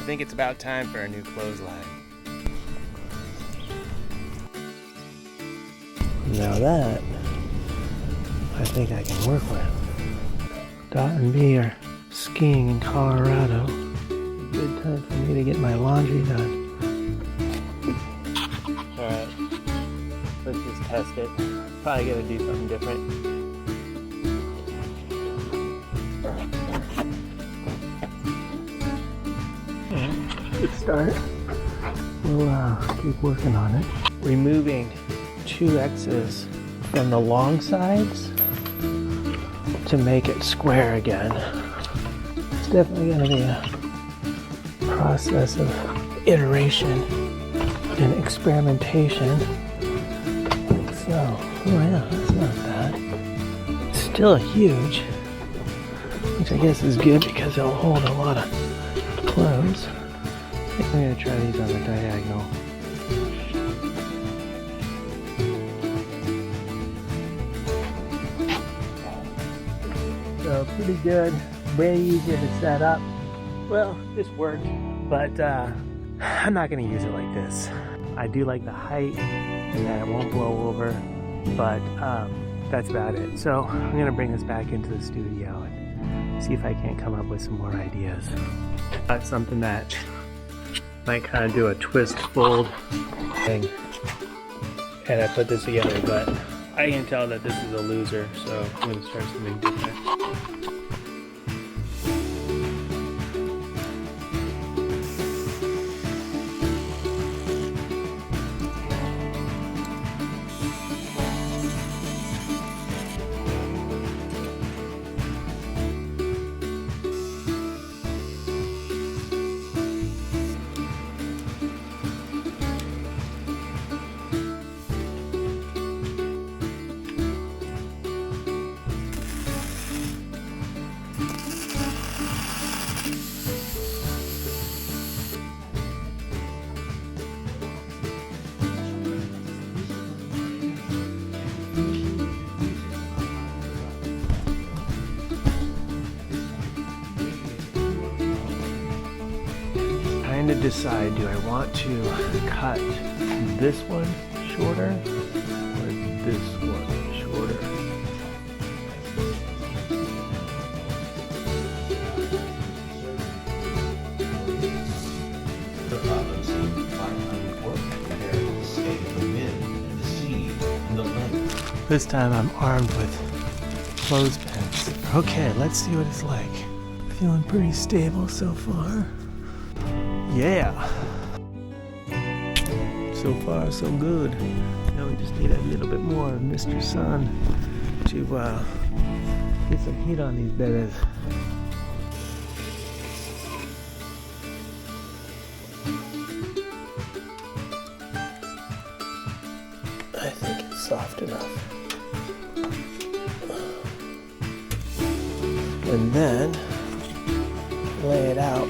think it's about time for a new clothesline. Now that, I think I can work with. Dot and B are skiing in Colorado. Good time for me to get my laundry done. Alright, let's just test it. Probably gotta do something different. Good start. We'll keep working on it. Removing 2 X's from the long sides to make it square again. It's definitely going to be a process of iteration and experimentation. So, oh yeah, that's not bad. It's still huge, which I guess is good because it'll hold a lot of clothes. I think I'm going to try these on the diagonal. So pretty good, way easier to set up. Well, this worked, but I'm not going to use it like this. I do like the height and that it won't blow over, but that's about it. So I'm going to bring this back into the studio and see if I can't come up with some more ideas. That's something that might kind of do a twist fold thing, and I put this together, but I can tell that this is a loser, so I'm going to start something different. To decide, do I want to cut this one shorter or this one shorter? This time I'm armed with clothespins. Okay, let's see what it's like. Feeling pretty stable so far. Yeah. So far, so good. Now we just need a little bit more of Mr. Sun to get some heat on these babies. I think it's soft enough. And then lay it out